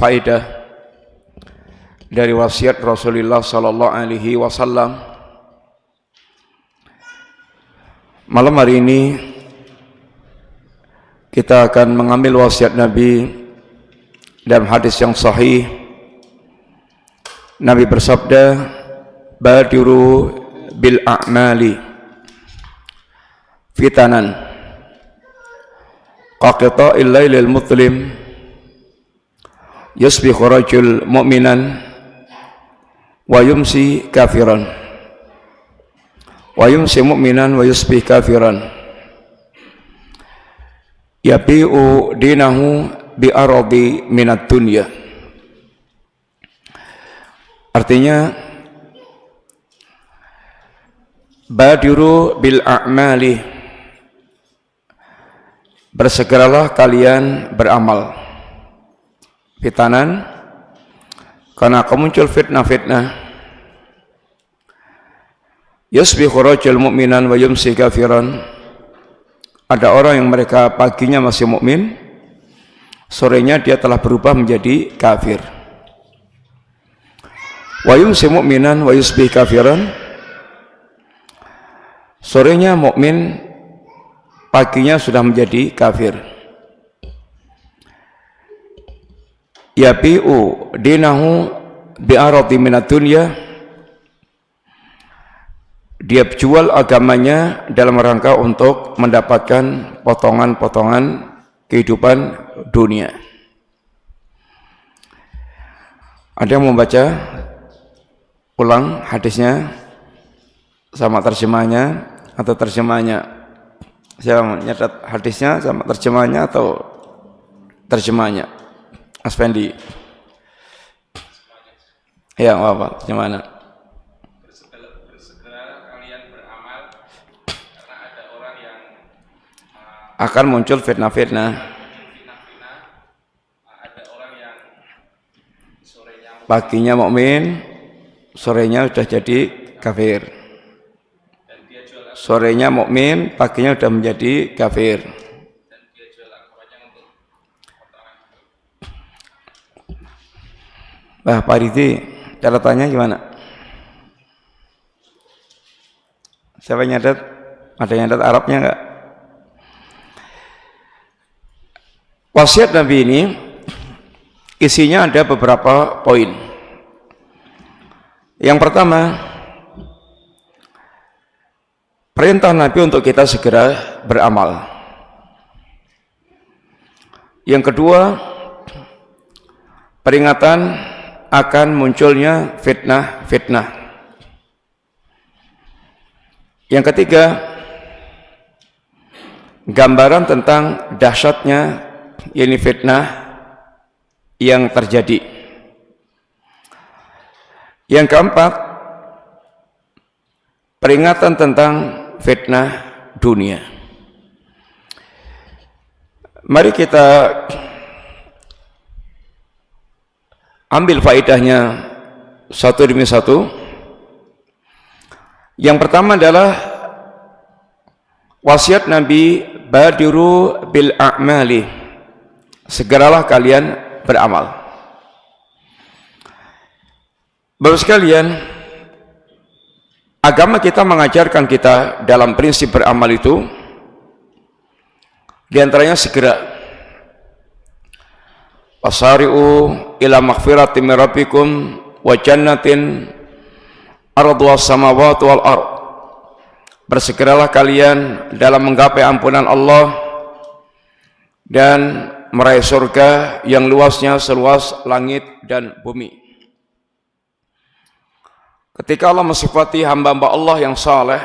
faedah dari wasiat Rasulullah sallallahu alaihi wasallam. Malam hari ini kita akan mengambil wasiat Nabi dalam hadis yang sahih. Nabi bersabda, "Badiru bil a'mali fitanan qaqita'il lailil mutlim yusbihu rajul mu'minan wa yumsi kafiran wa yumsi mu'minan wa yusbih kafiran yabi'u dinahu bi aradi minad dunya." Artinya, badiru bil a'mali, bersegeralah kalian beramal. Fitanan, karena akan muncul fitnah-fitnah. Yusbihu rajul mu'minan wa yumsi kafiran. Ada orang yang mereka paginya masih mukmin, sorenya dia telah berubah menjadi kafir. Wa yumsi mu'minan wa yusbih kafiran. Sorenya mukmin, paginya sudah menjadi kafir. Yabi'u dinahu bi'aradi minad dunya. Dia jual agamanya dalam rangka untuk mendapatkan potongan-potongan kehidupan dunia. Ada yang membaca ulang hadisnya sama terjemahnya atau terjemahnya? Saya menyatat hadisnya sama terjemahnya atau terjemahnya? Aspendi. Ya, apa terjemahnya? Bersegera kalian beramal karena ada orang yang akan muncul fitnah-fitnah. Ada orang yang paginya mukmin, sorenya sudah jadi kafir. Sorenya mukmin, paginya sudah menjadi kafir. Pak Ridi, catatannya gimana? Siapa yang nyatet? Ada yang nyatet Arabnya enggak? Wasiat Nabi ini isinya ada beberapa poin. Yang pertama, perintah Nabi untuk kita segera beramal. Yang kedua, peringatan akan munculnya fitnah-fitnah. Yang ketiga, gambaran tentang dahsyatnya ini fitnah yang terjadi. Yang keempat, peringatan tentang fitnah dunia. Mari kita ambil faedahnya satu demi satu. Yang pertama adalah wasiat Nabi, badiru bil a'mali, segeralah kalian beramal. Bapak sekalian, agama kita mengajarkan kita dalam prinsip beramal itu, di antaranya segera. Wasari'u ila maghfiratin min rabbikum wa jannatin arduha samawati wal ard. Bersegeralah kalian dalam menggapai ampunan Allah dan meraih surga yang luasnya seluas langit dan bumi. Ketika Allah mensifati hamba-hamba Allah yang saleh,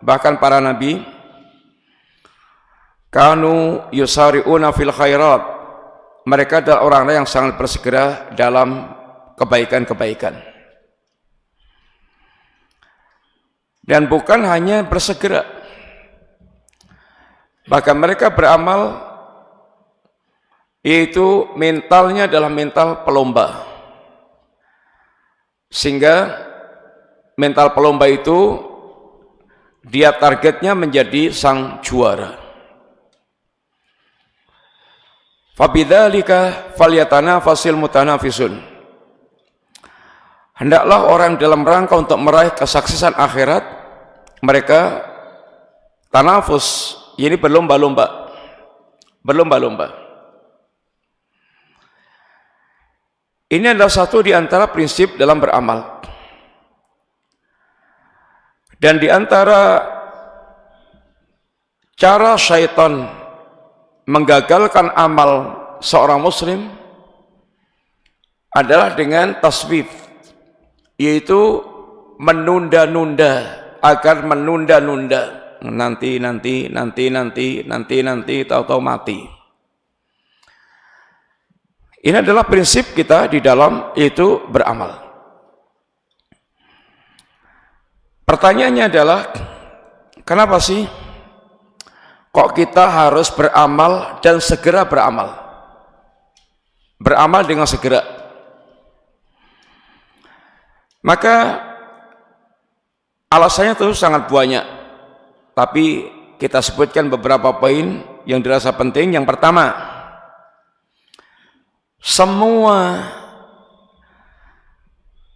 bahkan para nabi, kanu yusari'una fil khairat, mereka adalah orang-orang yang sangat bersegera dalam kebaikan-kebaikan. Dan bukan hanya bersegera, bahkan mereka beramal, yaitu mentalnya adalah mental pelomba. Sehingga mental pelomba itu dia targetnya menjadi sang juara. Fabidzalika falyatanafasil mutanafisun. Hendaklah orang dalam rangka untuk meraih kesuksesan akhirat mereka tanafus, ini berlomba-lomba. Ini adalah satu di antara prinsip dalam beramal. Dan di antara cara syaitan menggagalkan amal seorang muslim adalah dengan taswif, yaitu menunda-nunda, agar menunda-nunda, nanti, tahu-tahu mati. Ini adalah prinsip kita di dalam itu beramal. Pertanyaannya adalah, kenapa sih kok kita harus beramal dan segera beramal? Beramal dengan segera. Maka alasannya itu sangat banyak, tapi kita sebutkan beberapa poin yang dirasa penting. Yang pertama, semua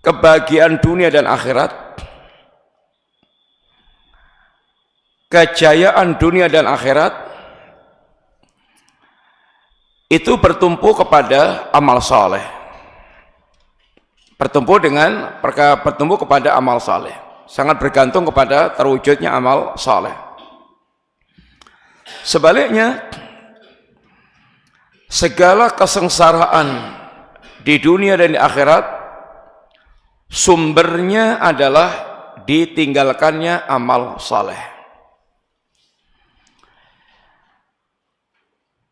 kebahagiaan dunia dan akhirat, kejayaan dunia dan akhirat itu bertumpu kepada amal saleh. Bertumpu kepada amal saleh. Sangat bergantung kepada terwujudnya amal saleh. Sebaliknya, segala kesengsaraan di dunia dan di akhirat sumbernya adalah ditinggalkannya amal saleh.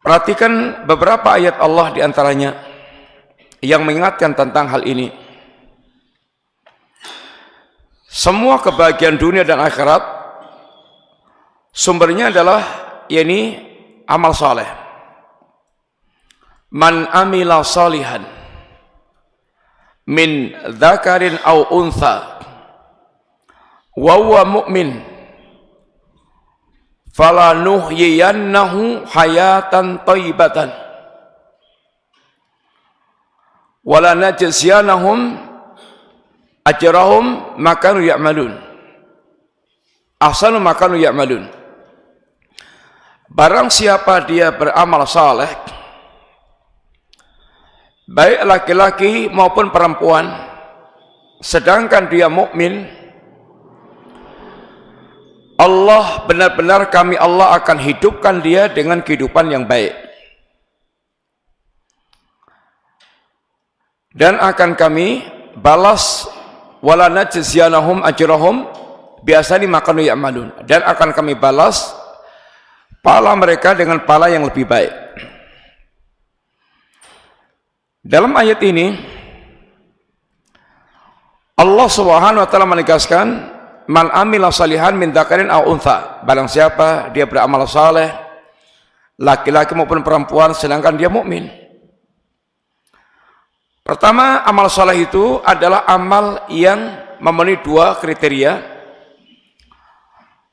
Perhatikan beberapa ayat Allah di antaranya yang mengingatkan tentang hal ini. Semua kebahagiaan dunia dan akhirat sumbernya adalah yakni amal saleh. Man amila salihan min dzakarin aw untha wa huwa mu'min falanuhyiyannahu hayatan thayyibatan wa lanajziyanahum ajrahum makanu ya'malun ahsanu makanu ya'malun. Barang siapa dia beramal saleh, baik laki-laki maupun perempuan, sedangkan dia mukmin, Allah benar-benar Allah akan hidupkan dia dengan kehidupan yang baik, dan akan kami balas wala najziyanahum ajrahum biasani makanu ya'malun, dan akan kami balas pahala mereka dengan pahala yang lebih baik. Dalam ayat ini Allah Subhanahu wa taala menegaskan man amila salihan min dzakarin aw untha, barang siapa dia beramal saleh laki-laki maupun perempuan sedangkan dia mukmin. Pertama, amal saleh itu adalah amal yang memenuhi dua kriteria.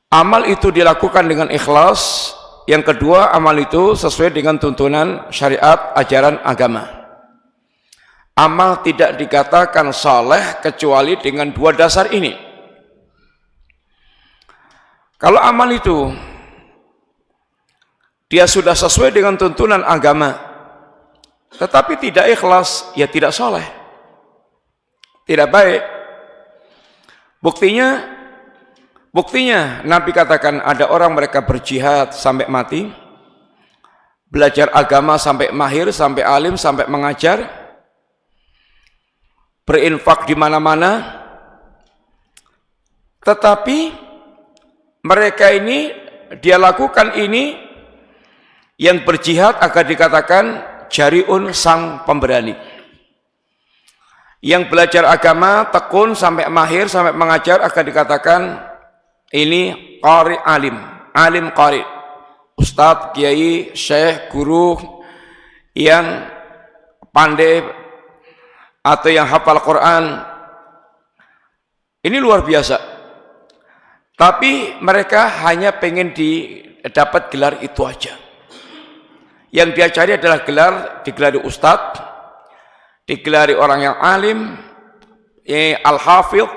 Amal itu dilakukan dengan ikhlas. Yang kedua, amal itu sesuai dengan tuntunan syariat ajaran agama. Amal tidak dikatakan saleh kecuali dengan dua dasar ini. Kalau amal itu dia sudah sesuai dengan tuntunan agama tetapi tidak ikhlas, ya tidak saleh, tidak baik. Buktinya Nabi katakan ada orang mereka berjihad sampai mati, belajar agama sampai mahir, sampai alim, sampai mengajar, berinfak di mana-mana, tetapi mereka ini dia lakukan ini yang berjihad agar dikatakan jariun sang pemberani. Yang belajar agama tekun sampai mahir, sampai mengajar agar dikatakan ini qari alim qari, ustadz, kiai, syekh, guru yang pandai atau yang hafal Quran. Ini luar biasa. Tapi mereka hanya pengen dapat gelar itu aja. Yang dia cari adalah digelari ustadz, digelari orang yang alim, al-hafidh,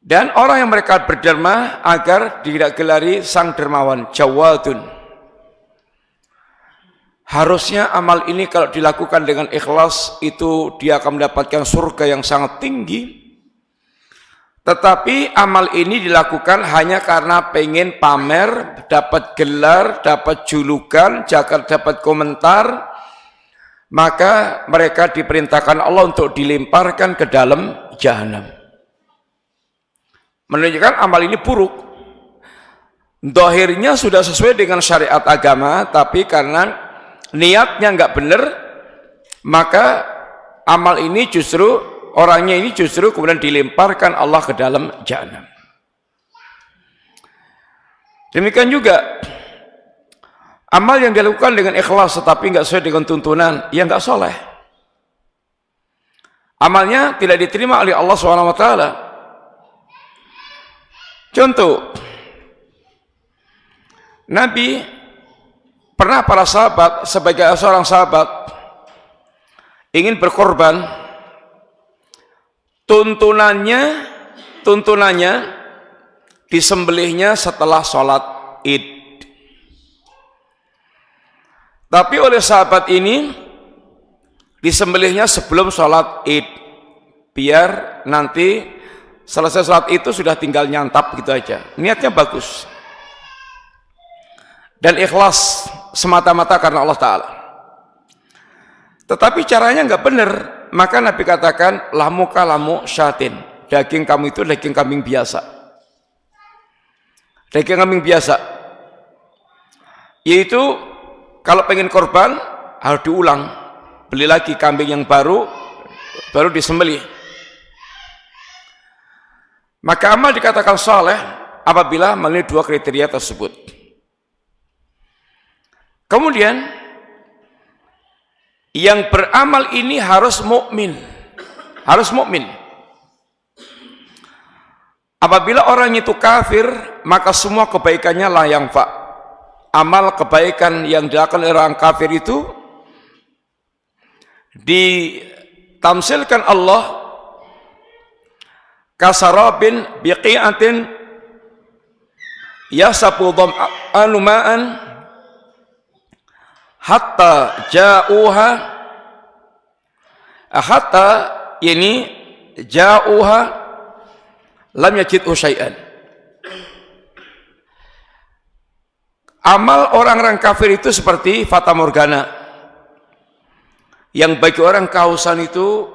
dan orang yang mereka berderma agar tidak gelari sang dermawan, jawadun. Harusnya amal ini kalau dilakukan dengan ikhlas itu dia akan mendapatkan surga yang sangat tinggi. Tetapi amal ini dilakukan hanya karena pengen pamer, dapat gelar, dapat julukan, jangan dapat komentar, maka mereka diperintahkan Allah untuk dilemparkan ke dalam jahanam. Menunjukkan amal ini buruk. Zahirnya sudah sesuai dengan syariat agama, tapi karena niatnya nggak benar, maka amal ini orangnya ini justru kemudian dilemparkan Allah ke dalam jahanam. Demikian juga amal yang dilakukan dengan ikhlas tetapi nggak sesuai dengan tuntunan, ya nggak soleh. Amalnya tidak diterima oleh Allah SWT. Contoh, Nabi pernah para sahabat sebagai seorang sahabat ingin berkorban, tuntunannya disembelihnya setelah sholat Id. Tapi oleh sahabat ini disembelihnya sebelum sholat Id, biar nanti selesai sholat itu sudah tinggal nyantap gitu aja. Niatnya bagus dan ikhlas semata-mata karena Allah Ta'ala. Tetapi caranya nggak benar, maka Nabi katakan lamuka lamu syatin, daging kamu itu daging kambing biasa. Daging kambing biasa, yaitu kalau pengen korban harus diulang, beli lagi kambing yang baru disembelih. Maka amal dikatakan saleh apabila memenuhi dua kriteria tersebut. Kemudian yang beramal ini harus mukmin. Apabila orang itu kafir, maka semua kebaikannya la yanfa. Amal kebaikan yang dilakukan oleh orang kafir itu ditamsilkan Allah kasarabin biqi'atin yasabu dham'anu ma'an hatta ja'uha lam yajidhu syai'an. Amal orang-orang kafir itu seperti fata morgana, yang bagi orang kehausan itu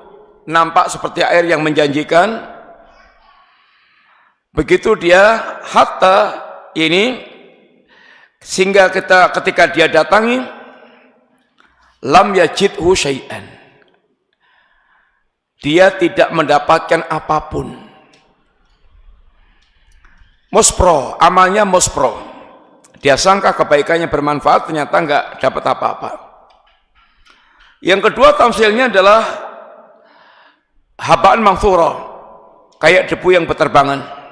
nampak seperti air yang menjanjikan. Begitu dia sehingga ketika dia datangi lam yajidhu syai'an, dia tidak mendapatkan apapun. Muspro, amalnya muspro, dia sangka kebaikannya bermanfaat, ternyata enggak dapat apa-apa. Yang kedua tamsilnya adalah habaan manthura, kayak debu yang berterbangan.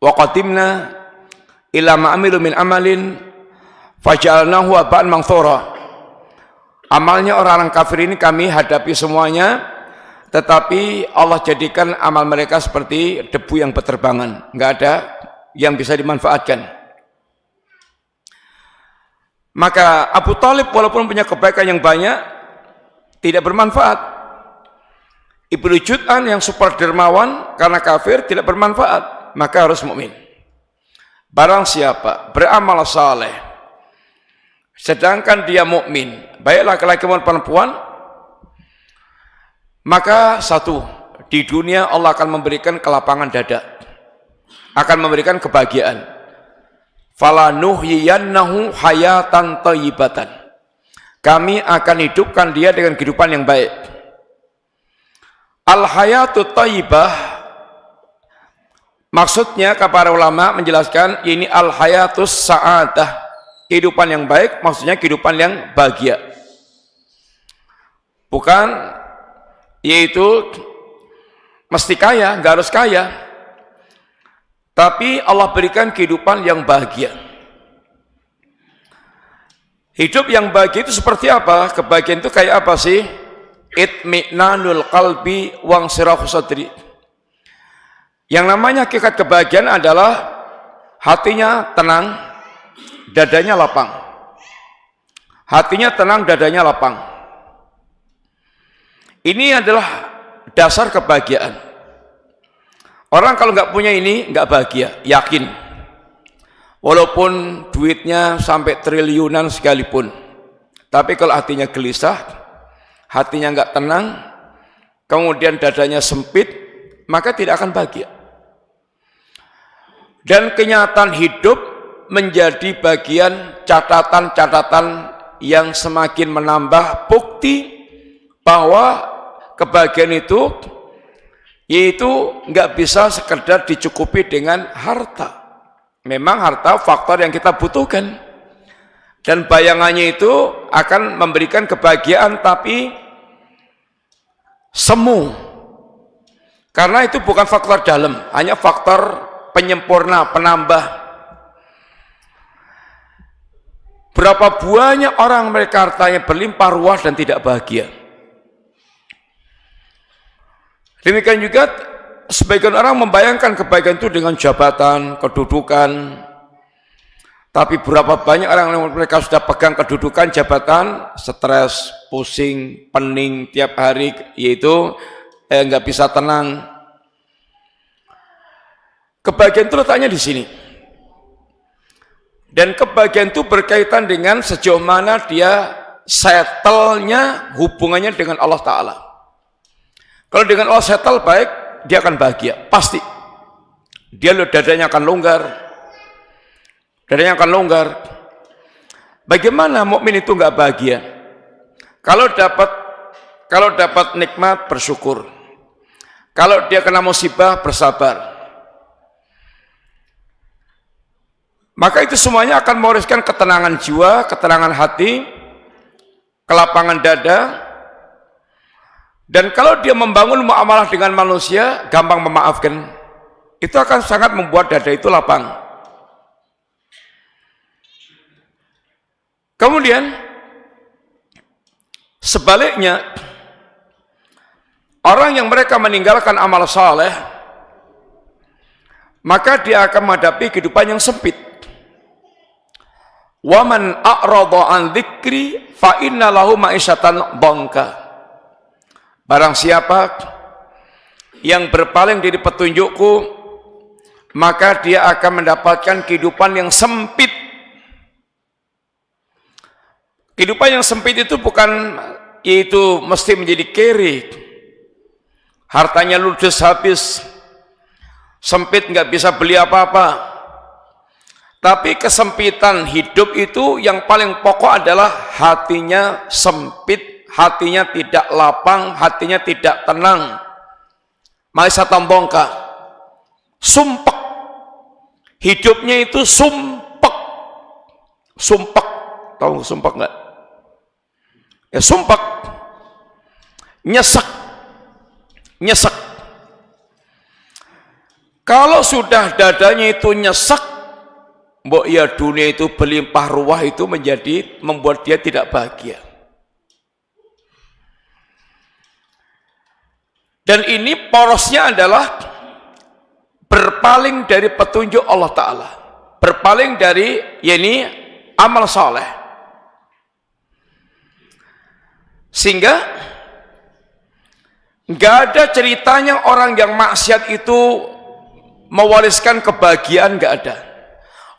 Wa qadimna ila ma'amilu min amalin faja'alnahu haba'an manthura. Amalnya orang-orang kafir ini kami hadapi semuanya, tetapi Allah jadikan amal mereka seperti debu yang berterbangan, enggak ada yang bisa dimanfaatkan. Maka Abu Thalib walaupun punya kebaikan yang banyak, tidak bermanfaat. Ibnu Jud'an yang super dermawan karena kafir tidak bermanfaat. Maka harus mukmin. Barang siapa beramal saleh sedangkan dia mukmin, baik laki-laki maupun perempuan, maka satu, di dunia Allah akan memberikan kelapangan dada, akan memberikan kebahagiaan. Falanuhyiyannahu hayatan thayyibatan, kami akan hidupkan dia dengan kehidupan yang baik. Al hayatu thayyibah, maksudnya para ulama menjelaskan ini al hayatus sa'adah, kehidupan yang baik, maksudnya kehidupan yang bahagia. Bukan yaitu mesti kaya, enggak harus kaya, tapi Allah berikan kehidupan yang bahagia. Hidup yang bahagia itu seperti apa? Kebahagiaan itu kayak apa sih? Itmi'nanul qalbi wang sirahu sadri. Yang namanya hakikat kebahagiaan adalah hatinya tenang, dadanya lapang. Hatinya tenang, dadanya lapang. Ini adalah dasar kebahagiaan. Orang kalau nggak punya ini nggak bahagia, yakin. Walaupun duitnya sampai triliunan sekalipun, tapi kalau hatinya gelisah, hatinya nggak tenang, kemudian dadanya sempit, maka tidak akan bahagia. Dan kenyataan hidup menjadi bagian catatan-catatan yang semakin menambah bukti bahwa kebahagiaan itu yaitu nggak bisa sekedar dicukupi dengan harta. Memang harta faktor yang kita butuhkan, dan bayangannya itu akan memberikan kebahagiaan, tapi semu, karena itu bukan faktor dalam, hanya faktor penyempurna, penambah. Berapa banyak orang mereka hartanya berlimpah ruah dan tidak bahagia. Demikian juga sebagian orang membayangkan kebahagiaan itu dengan jabatan, kedudukan. Tapi berapa banyak orang yang mereka sudah pegang kedudukan, jabatan, stres, pusing, pening tiap hari, yaitu nggak bisa tenang. Kebahagiaan itu letaknya di sini. Dan kebahagiaan itu berkaitan dengan sejauh mana dia settle-nya hubungannya dengan Allah Ta'ala. Kalau dengan Allah settle baik, dia akan bahagia, pasti. Dia dadanya akan longgar. Dadanya akan longgar. Bagaimana mukmin itu nggak bahagia? Kalau dapat nikmat bersyukur. Kalau dia kena musibah bersabar. Maka itu semuanya akan mewariskan ketenangan jiwa, ketenangan hati, kelapangan dada. Dan kalau dia membangun muamalah dengan manusia, gampang memaafkan, itu akan sangat membuat dada itu lapang. Kemudian sebaliknya, orang yang mereka meninggalkan amal saleh, maka dia akan menghadapi kehidupan yang sempit. Wa man a'rada an dzikri fa inna lahu ma'isyatan dhanka. Barang siapa yang berpaling dari petunjukku, maka dia akan mendapatkan kehidupan yang sempit. Kehidupan yang sempit itu bukan yaitu mesti menjadi kere, hartanya ludes habis, sempit nggak bisa beli apa-apa. Tapi kesempitan hidup itu yang paling pokok adalah hatinya sempit, hatinya tidak lapang, hatinya tidak tenang. Maisa tambongka, sumpek. Hidupnya itu sumpek. Sumpek, tahu sumpek nggak? Ya sumpek, nyesek, nyesek. Kalau sudah dadanya itu nyesek, mbok ya dunia itu berlimpah ruah itu menjadi membuat dia tidak bahagia. Dan ini porosnya adalah berpaling dari petunjuk Allah Ta'ala, berpaling dari yakni amal saleh. Sehingga nggak ada ceritanya orang yang maksiat itu mewariskan kebahagiaan, nggak ada.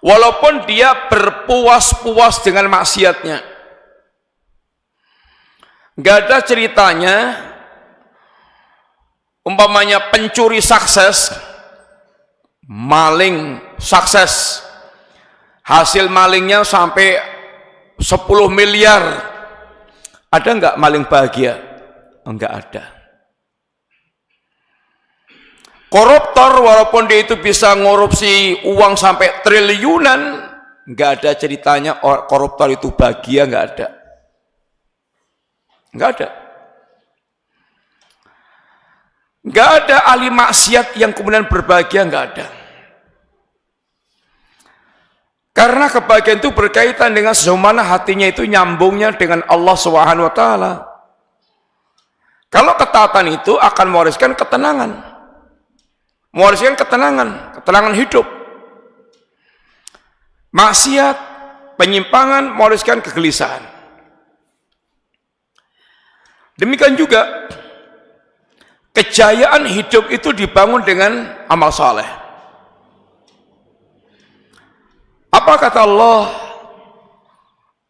Walaupun dia berpuas-puas dengan maksiatnya, nggak ada ceritanya. Umpamanya pencuri sukses, maling sukses, hasil malingnya sampai 10 miliar. Ada enggak maling bahagia? Enggak ada. Koruptor walaupun dia itu bisa ngorupsi uang sampai triliunan, enggak ada ceritanya koruptor itu bahagia, enggak ada. Enggak ada. Enggak ada ahli maksiat yang kemudian berbahagia, enggak ada. Karena kebahagiaan itu berkaitan dengan sejauh mana hatinya itu nyambungnya dengan Allah Subhanahu wa taala. Kalau ketaatan itu akan mewariskan ketenangan. Mewariskan ketenangan hidup. Maksiat, penyimpangan mewariskan kegelisahan. Demikian juga kejayaan hidup itu dibangun dengan amal saleh. Apa kata Allah?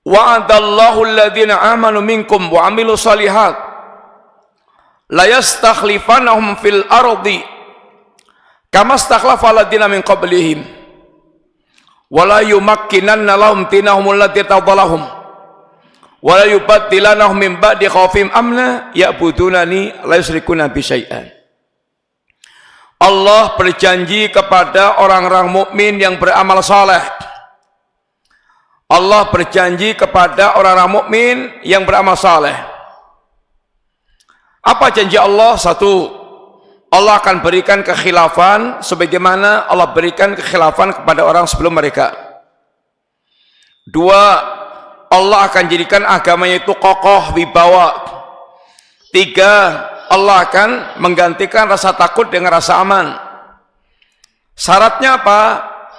Wa'adallahu alladhina amanu minkum wa 'amilus shalihat la yastakhlifannahum fil ardi kama stakhlafa alladziina min qablihim wa la yumakkinanna lahum dinahum alladzi tadallahum wa la yubaddilannahum min ba'di khaufihim amna ya'budunani la yusyrikuna bi syai'an. Allah berjanji kepada orang-orang mukmin yang beramal saleh. Allah berjanji kepada orang-orang mukmin yang beramal saleh. Apa janji Allah? Satu, Allah akan berikan kekhilafan sebagaimana Allah berikan kekhilafan kepada orang sebelum mereka. Dua, Allah akan jadikan agamanya itu kokoh, wibawa. Tiga, Allah akan menggantikan rasa takut dengan rasa aman. Syaratnya apa?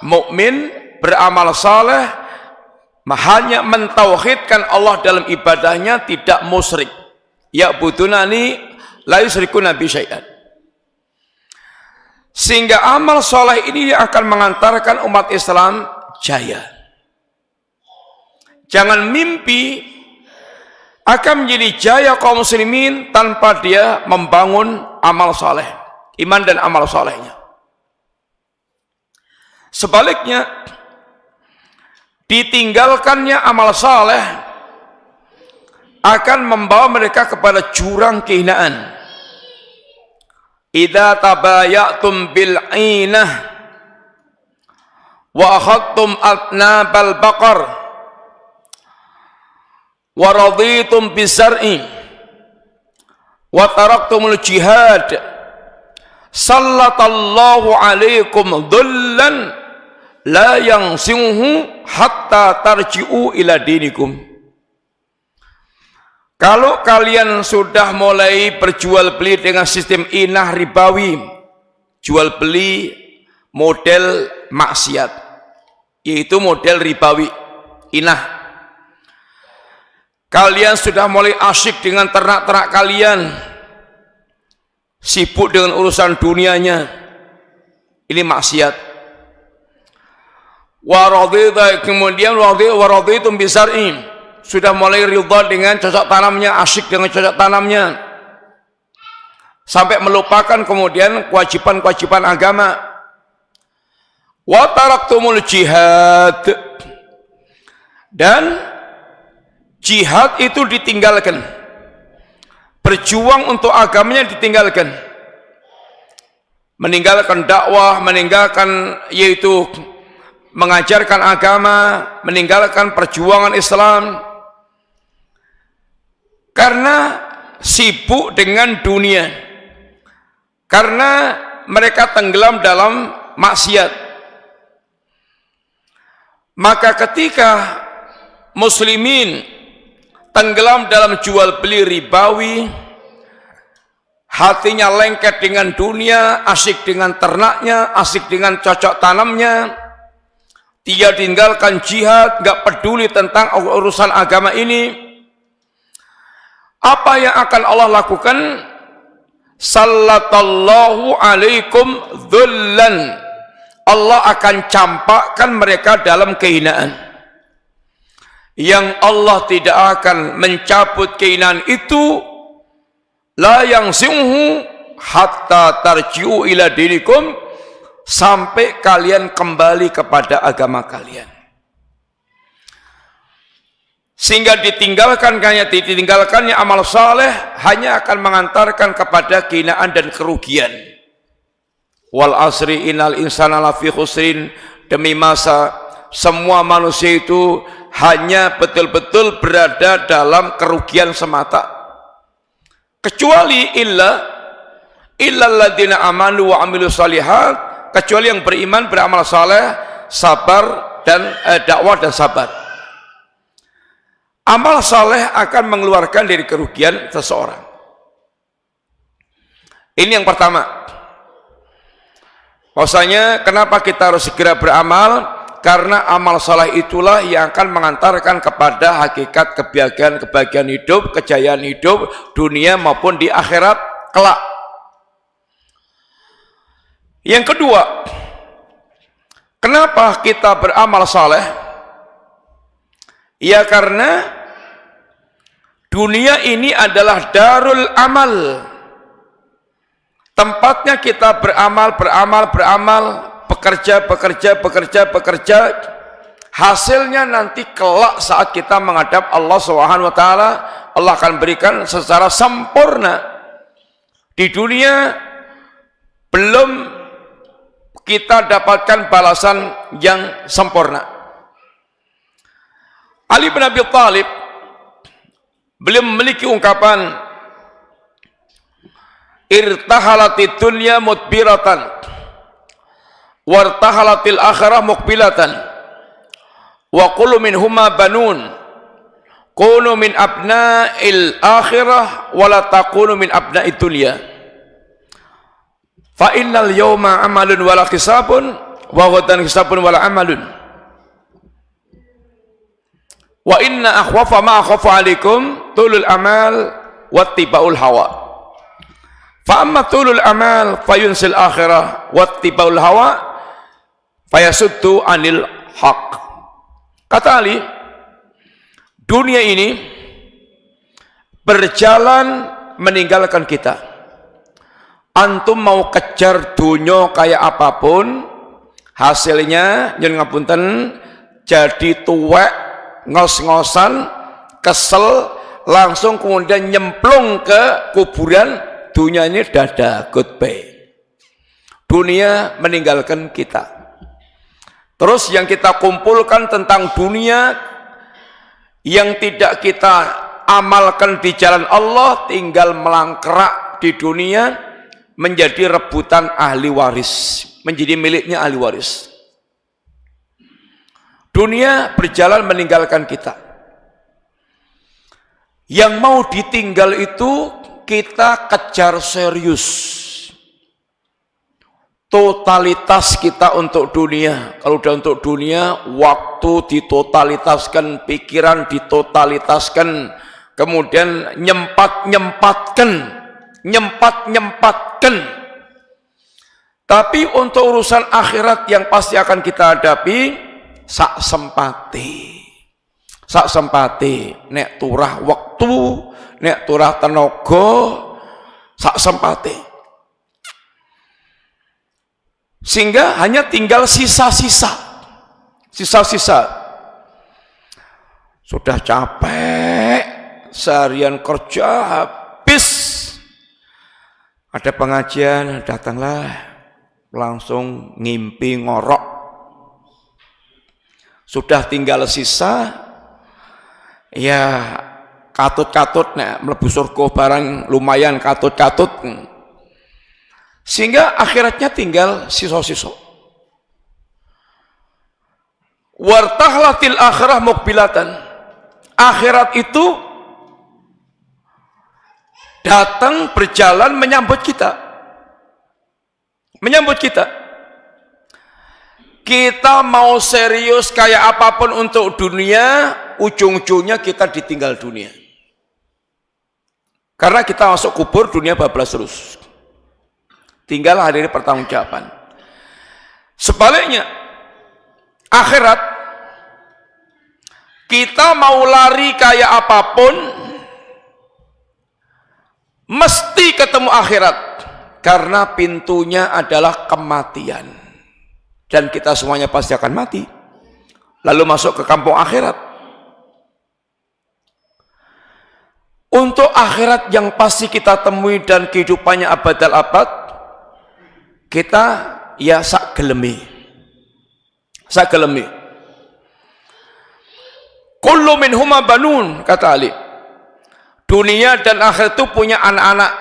Mukmin beramal saleh, hanya mentauhidkan Allah dalam ibadahnya, tidak musyrik. Ya'budunani la yusyrikuna bi syai'an. Sehingga amal soleh ini akan mengantarkan umat Islam jaya. Jangan mimpi akan menjadi jaya kaum muslimin tanpa dia membangun amal soleh, iman dan amal solehnya. Sebaliknya, ditinggalkannya amal saleh akan membawa mereka kepada jurang kehinaan. Idza tabayatum bil 'ainah wa akhadtum atnabal baqar wa raditum bisar'i wa taraktumul jihad sallatallahu alaikum dhullan la yansimuhu hatta tarji'u ila dinikum. Kalau kalian sudah mulai berjual beli dengan sistem inah ribawi, jual beli model maksiat, yaitu model ribawi, inah. Kalian sudah mulai asyik dengan ternak-ternak kalian, sibuk dengan urusan dunianya, ini maksiat. Kemudian waraditum bisar'i, sudah mulai ridha dengan cocok tanamnya, asyik dengan cocok tanamnya, sampai melupakan kemudian kewajiban-kewajiban agama. Wa taraktumul jihad, dan jihad itu ditinggalkan, berjuang untuk agamanya ditinggalkan, meninggalkan dakwah, meninggalkan yaitu mengajarkan agama, meninggalkan perjuangan Islam karena sibuk dengan dunia, karena mereka tenggelam dalam maksiat. Maka ketika muslimin tenggelam dalam jual beli ribawi, hatinya lengket dengan dunia, asyik dengan ternaknya, asyik dengan cocok tanamnya, dia tinggalkan jihad, gak peduli tentang urusan agama ini, apa yang akan Allah lakukan? Sallatallahu alaikum dhullan, Allah akan campakkan mereka dalam kehinaan. Yang Allah tidak akan mencabut kehinaan itu, la yansimuhu hatta tarji'u ila dinikum, sampai kalian kembali kepada agama kalian. Sehingga ditinggalkannya amal saleh hanya akan mengantarkan kepada kehinaan dan kerugian. Wal asri innal insana lafi khusrin, demi masa semua manusia itu hanya betul-betul berada dalam kerugian semata, kecuali illalladzina amanu wa amilus shalihat, kecuali yang beriman, beramal saleh, sabar dan dakwah dan sabar. Amal saleh akan mengeluarkan dari kerugian seseorang. Ini yang pertama. Bahwasanya kenapa kita harus segera beramal? Karena amal saleh itulah yang akan mengantarkan kepada hakikat kebahagiaan hidup, kejayaan hidup dunia maupun di akhirat kelak. Yang kedua, kenapa kita beramal saleh? Ya karena dunia ini adalah darul amal. Tempatnya kita beramal, bekerja, hasilnya nanti kelak saat kita menghadap Allah Subhanahu wa taala, Allah akan berikan secara sempurna. Di dunia belum kita dapatkan balasan yang sempurna. Ali bin Abi Thalib beliau memiliki ungkapan, irtahalatid dunya mudbiratan wartahalatil akhirah muqbilatan wa kullu minhuma banun kunu min abna'il akhirah wa la takunu min abna'id dunya fa innal yawma amalun wa la hisabun wa ghadan hisabun wa la amalun wa inna akhwafa ma akhafu alaikum tulul amal wattiba'ul hawa fa amma tulul amal fayunsil akhirah wattiba'ul hawa fayasuddu anil haq. Kata Ali, dunia ini berjalan meninggalkan kita. Antum mau kejar dunia kayak apapun, hasilnya jangan ngapunten jadi tuwek, ngos-ngosan, kesel, langsung kemudian nyemplung ke kuburan. Dunia ini dadah, goodbye. Dunia meninggalkan kita. Terus yang kita kumpulkan tentang dunia yang tidak kita amalkan di jalan Allah tinggal melangkrak di dunia menjadi rebutan ahli waris, menjadi miliknya ahli waris. Dunia berjalan meninggalkan kita. Yang mau ditinggal itu kita kejar serius. Totalitas kita untuk dunia. Kalau udah untuk dunia, waktu ditotalitaskan, pikiran ditotalitaskan, kemudian nyempat-nyempatkan. Tapi untuk urusan akhirat yang pasti akan kita hadapi, sak sempati, nek turah waktu, nek turah tenaga, sak sempati. Sehingga hanya tinggal sisa-sisa. Sudah capek, seharian kerja habis. Ada pengajian, datanglah, langsung ngimpi ngorok. Sudah tinggal sisa, ya katut-katut, nah, mlebu surga barang lumayan katut-katut. Sehingga akhiratnya tinggal sisa-sisa. Wartahlatil akhirah muqbilatan. Akhirat itu datang berjalan menyambut kita. Kita mau serius kayak apapun untuk dunia, ujung-ujungnya kita ditinggal dunia. Karena kita masuk kubur, dunia bablas terus. Tinggal hadiri pertanggungjawaban. Sebaliknya, akhirat, kita mau lari kayak apapun, mesti ketemu akhirat. Karena pintunya adalah kematian. Dan kita semuanya pasti akan mati. Lalu masuk ke kampung akhirat. Untuk akhirat yang pasti kita temui dan kehidupannya abadal abad, kita ya sak gelemi. Kullu minhuma banun, kata Ali. Dunia dan akhirat itu punya anak-anak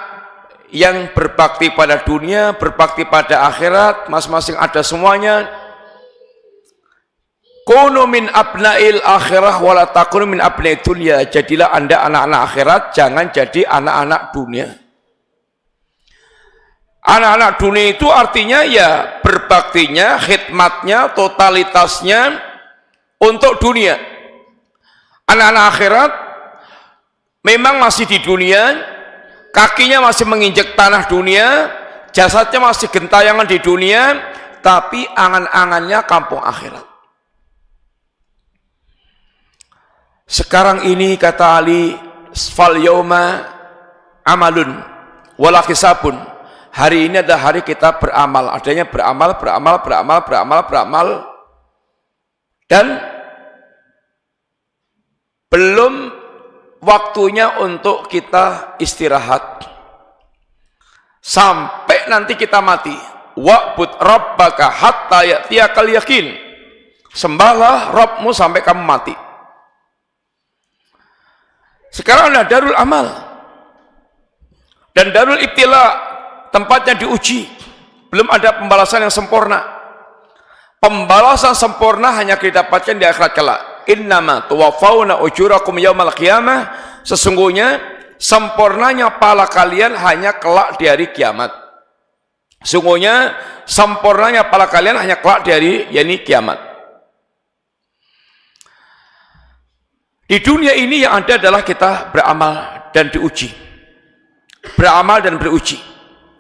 yang berbakti pada dunia, berbakti pada akhirat, masing-masing ada semuanya. Kunu min abnail akhirah wala takunu min abnaid dunya. Jadilah Anda anak-anak akhirat, jangan jadi anak-anak dunia. Anak-anak dunia itu artinya ya berbaktinya, khidmatnya, totalitasnya untuk dunia. Anak-anak akhirat memang masih di dunia, kakinya masih menginjak tanah dunia, jasadnya masih gentayangan di dunia, tapi angan-angannya kampung akhirat. Sekarang ini kata Ali, fal yauma amalun wala hisabun. Hari ini adalah hari kita beramal, adanya beramal dan belum waktunya untuk kita istirahat sampai nanti kita mati. Wa'bud rabbaka hatta ya'tiyakal yakin. Sembahlah Rabbmu sampai kamu mati. Sekarang ada darul amal dan darul ibtila, tempatnya diuji. Belum ada pembalasan yang sempurna. Pembalasan sempurna hanya didapatkan di akhirat kelak. Innama tuwaffawna ujurakum yaumal qiyamah. Sesungguhnya sempurnanya pahala kalian hanya kelak di hari kiamat. Sesungguhnya sempurnanya pahala kalian hanya kelak di hari kiamat. Di dunia ini yang ada adalah kita beramal dan diuji. Beramal dan beruji.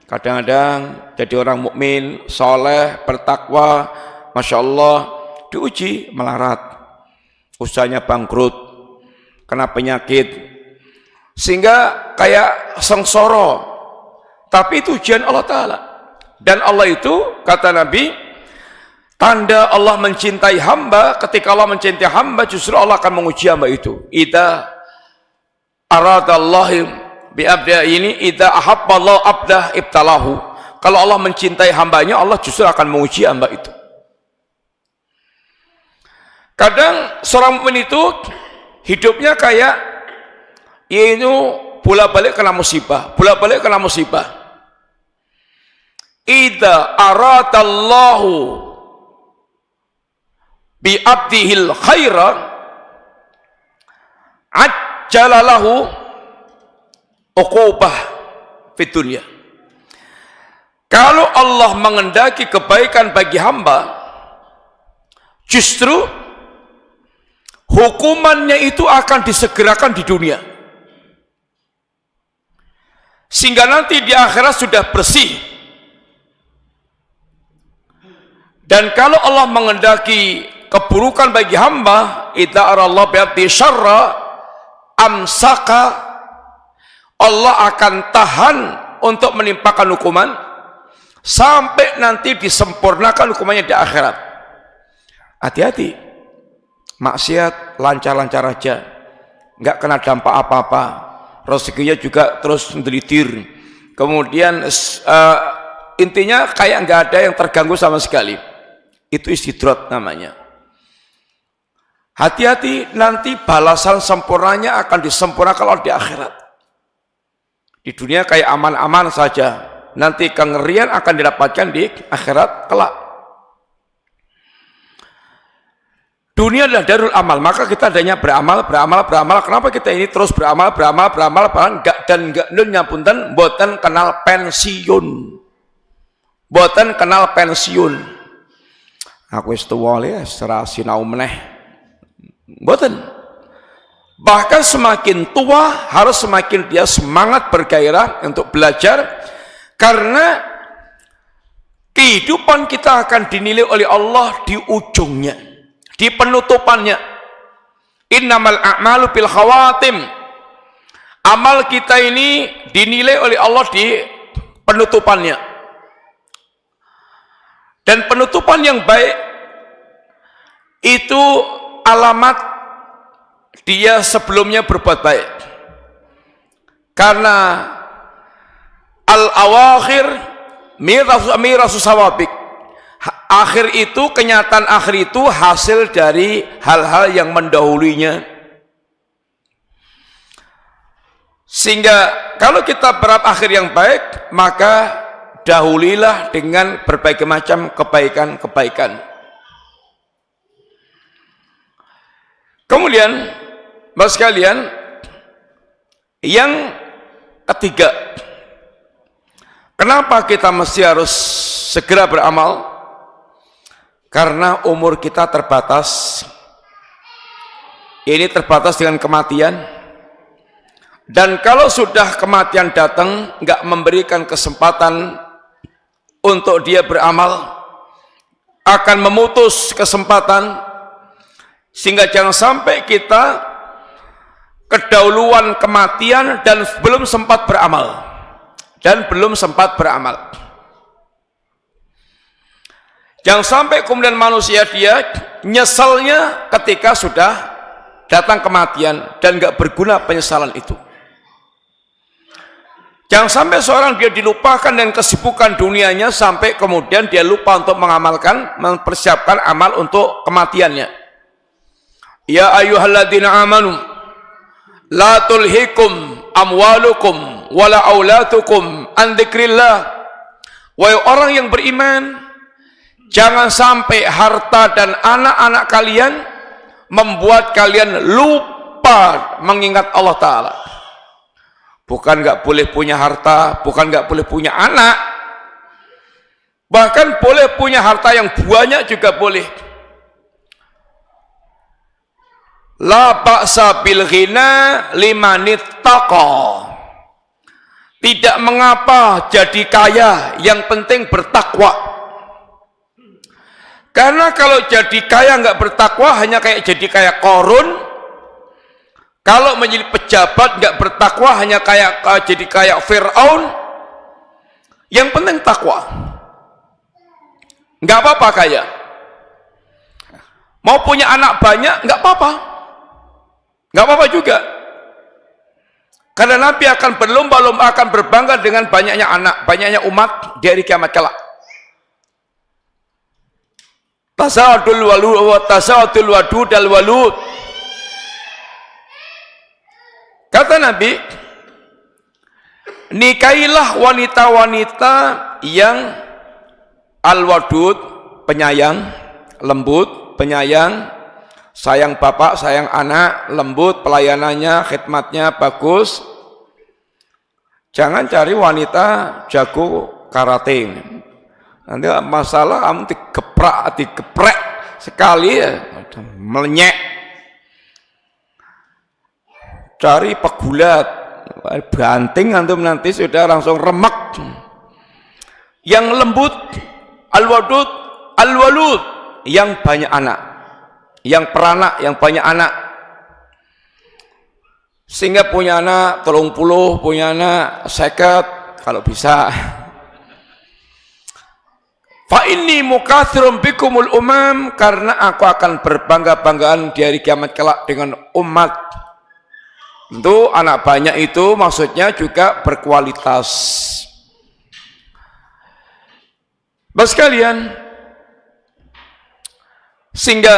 Kadang-kadang jadi orang mukmin, soleh, bertakwa, Masya Allah, diuji melarat. Usahanya bangkrut, kena penyakit, sehingga kayak sengsara. Tapi itu ujian Allah Ta'ala. Dan Allah itu, kata Nabi, tanda Allah mencintai hamba, ketika Allah mencintai hamba, justru Allah akan menguji hamba itu. Idza aradallahu bi abda ini, idza ahabballahu abdah ibtalahu. Kalau Allah mencintai hambanya, Allah justru akan menguji hamba itu. Kadang seorang mukmin itu hidupnya kayak yaitu bolak-balik kena musibah, bolak-balik kena musibah. Idza aradallahu bi abdihil khaira ajjalalahu uqubah fid dunya. Kalau Allah mengendaki kebaikan bagi hamba, justru hukumannya itu akan disegerakan di dunia, sehingga nanti di akhirat sudah bersih. Dan kalau Allah mengendaki keburukan bagi hamba, idza arallahu bi abdi syarra amsaka, Allah akan tahan untuk menimpakan hukuman sampai nanti disempurnakan hukumannya di akhirat. Hati-hati, maksiat lancar-lancar aja, nggak kena dampak apa-apa, rezekinya juga terus menggelitir. Kemudian intinya kayak nggak ada yang terganggu sama sekali. Itu istidrat namanya. Hati-hati, nanti balasan sempurnanya akan disempurnakan kalau di akhirat. Di dunia kayak aman-aman saja, nanti kengerian akan didapatkan di akhirat kelak. Dunia adalah darul amal, maka kita adanya beramal. Kenapa kita ini terus beramal, dan enggak punten boten kenal pensiun. Boten kenal pensiun. Aku wis tuwa le, ora sinau meneh. Boten. Bahkan semakin tua harus semakin dia semangat bergairah untuk belajar, karena kehidupan kita akan dinilai oleh Allah di ujungnya, di penutupannya. Innamal a'malu bil khawatim. Amal kita ini dinilai oleh Allah di penutupannya. Dan penutupan yang baik itu alamat dia sebelumnya berbuat baik. Karena al-awakhir mirasu sawabik. Akhir itu, kenyataan akhir itu hasil dari hal-hal yang mendahulunya. Sehingga kalau kita berharap akhir yang baik, maka dahulilah dengan berbagai macam kebaikan-kebaikan. Kemudian Bapak sekalian, yang ketiga, kenapa kita mesti harus segera beramal? Karena umur kita terbatas. Ini terbatas dengan kematian. Dan kalau sudah kematian datang, nggak memberikan kesempatan untuk dia beramal, akan memutus kesempatan, sehingga jangan sampai kita kedahuluan kematian dan belum sempat beramal. Jangan sampai kemudian manusia dia nyesalnya ketika sudah datang kematian dan nggak berguna penyesalan itu. Jangan sampai seorang dia dilupakan dengan kesibukan dunianya sampai kemudian dia lupa untuk mengamalkan, mempersiapkan amal untuk kematiannya. Ya ayyuhalladzina amanu la tulhikum amwalukum wala aulatukum an dzikrillah. Wahai orang yang beriman, jangan sampai harta dan anak-anak kalian membuat kalian lupa mengingat Allah Ta'ala. Bukan nggak boleh punya harta, bukan nggak boleh punya anak, bahkan boleh punya harta yang banyak juga boleh. La ba'sa bil ghina limanittaqa. Tidak mengapa jadi kaya, yang penting bertakwa. Karena kalau jadi kaya nggak bertakwa, hanya kayak jadi kayak Qarun. Kalau menjadi pejabat nggak bertakwa, hanya kayak jadi kayak Fir'aun. Yang penting takwa. Nggak apa-apa kaya. Mau punya anak banyak nggak apa-apa. Nggak apa-apa juga. Karena Nabi akan berlomba-lomba, akan berbangga dengan banyaknya anak, banyaknya umat di hari kiamat kelak. Tasawadul walud wa tasawadul wadud al walud. Kata Nabi, nikahilah wanita-wanita yang al-wadud, penyayang, lembut, penyayang, sayang bapak, sayang anak, lembut, pelayanannya, khidmatnya bagus. Jangan cari wanita jago karate. Nanti masalah kamu digeprek sekali ya, melenyek. Cari pegulat, banting antum nanti sudah langsung remek. Yang lembut, al-wadud, al-walud, yang banyak anak, yang peranak, yang banyak anak, sehingga punya anak 30, punya anak 50 kalau bisa. Fa inni mukatsirum bikumul umam, karena aku akan berbangga-banggaan di hari kiamat kelak dengan umat. Tentu anak banyak itu maksudnya juga berkualitas. Bapak sekalian, sehingga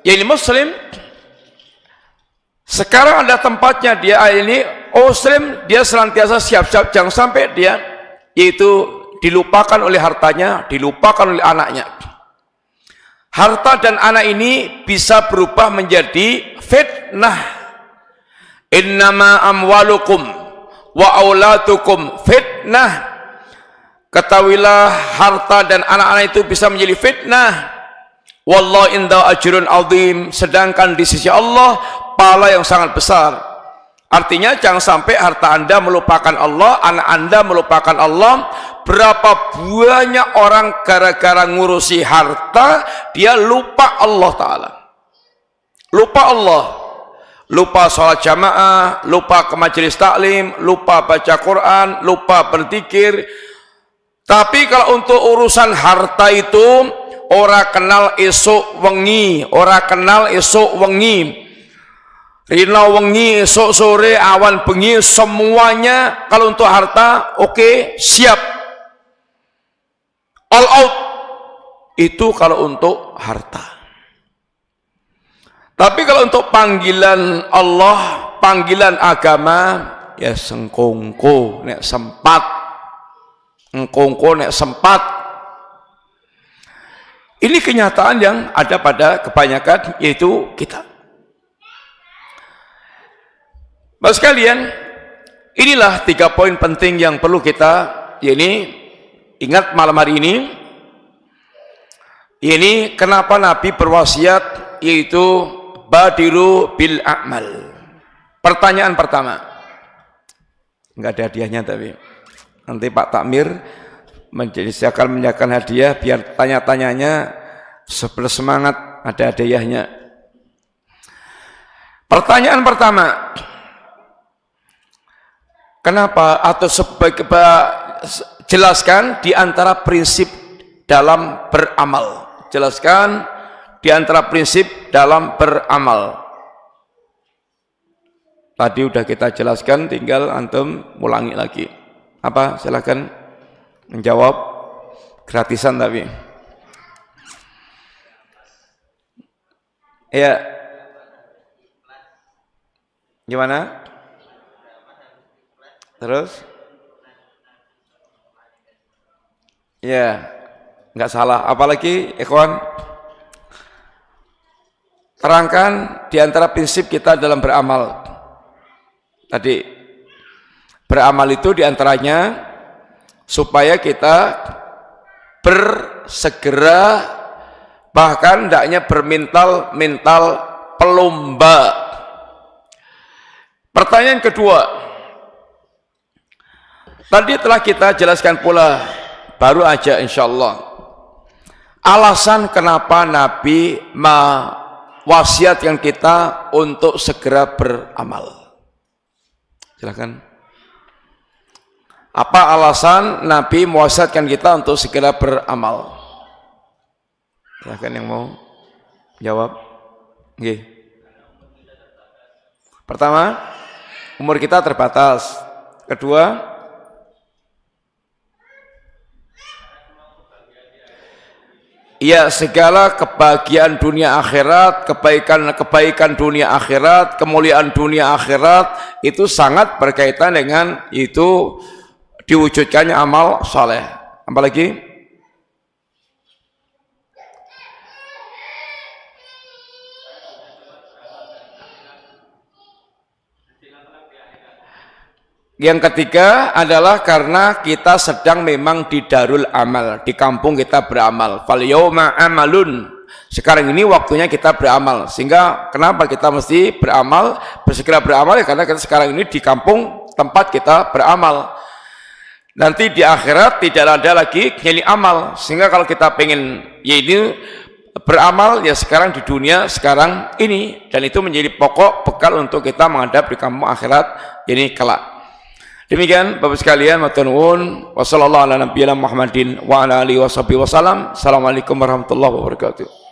ya ini muslim sekarang ada tempatnya dia ini muslim, dia senantiasa siap-siap, jangan sampai dia yaitu dilupakan oleh hartanya, dilupakan oleh anaknya. Harta dan anak ini bisa berubah menjadi fitnah. Innama amwalukum wa aulatukum fitnah. Ketahuilah harta dan anak-anak itu bisa menjadi fitnah. Wallahu inda ajrun azim, sedangkan di sisi Allah pahala yang sangat besar. Artinya jangan sampai harta Anda melupakan Allah, anak Anda melupakan Allah. Berapa banyak orang gara-gara ngurusi harta dia lupa Allah Ta'ala, lupa Allah, lupa sholat jamaah, lupa ke majelis taklim, lupa baca Quran, lupa berzikir. Tapi kalau untuk urusan harta itu, ora kenal esok wengi, ora kenal esok wengi, rina wengi, esok sore, awan bengi, semuanya kalau untuk harta oke, siap, all out. Itu kalau untuk harta. Tapi kalau untuk panggilan Allah, panggilan agama, ya sengkongko nek sempat, engkongko nek sempat. Ini kenyataan yang ada pada kebanyakan, yaitu kita. Bapak sekalian, inilah 3 poin penting yang perlu kita ingat malam hari ini. Ini kenapa Nabi berwasiat, yaitu badiru bil a'mal. Pertanyaan pertama, enggak ada hadiahnya, tapi nanti Pak Takmir akan menyiapkan hadiah biar tanya-tanyanya semangat, ada hadiahnya. Pertanyaan pertama, kenapa atau jelaskan di antara prinsip dalam beramal. Jelaskan di antara prinsip dalam beramal. Tadi udah kita jelaskan, tinggal antum ulangi lagi. Apa? Silakan menjawab, gratisan tapi. Ya. Gimana? Terus? Ya, nggak salah. Apalagi, ikhwan, terangkan di antara prinsip kita dalam beramal. Tadi, beramal itu diantaranya supaya kita bersegera, bahkan hendaknya bermental pelomba. Pertanyaan kedua, tadi telah kita jelaskan pula, baru aja insyaallah, alasan kenapa Nabi mewasiatkan kita untuk segera beramal. Silakan. Apa alasan Nabi mewasiatkan kita untuk segera beramal? Silakan yang mau jawab. Nggih. Pertama, umur kita terbatas. Kedua, ya, segala kebahagiaan dunia akhirat, kebaikan dunia akhirat, kemuliaan dunia akhirat itu sangat berkaitan dengan itu diwujudkannya amal saleh. Apalagi? Yang ketiga adalah karena kita sedang memang di darul amal, di kampung kita beramal. Fal yauma amalun. Sekarang ini waktunya kita beramal. Sehingga kenapa kita mesti beramal, bersegera beramal? Ya karena kita sekarang ini di kampung tempat kita beramal. Nanti di akhirat tidak ada lagi nyali amal. Sehingga kalau kita pengen beramal, ya sekarang di dunia sekarang ini, dan itu menjadi pokok bekal untuk kita menghadap di kampung akhirat ini kelak. Demikian Bapak sekalian, matur nuwun. Wassallallahu ala nabiyina Muhammadin wa ala alihi wasallam. Assalamualaikum warahmatullahi wabarakatuh.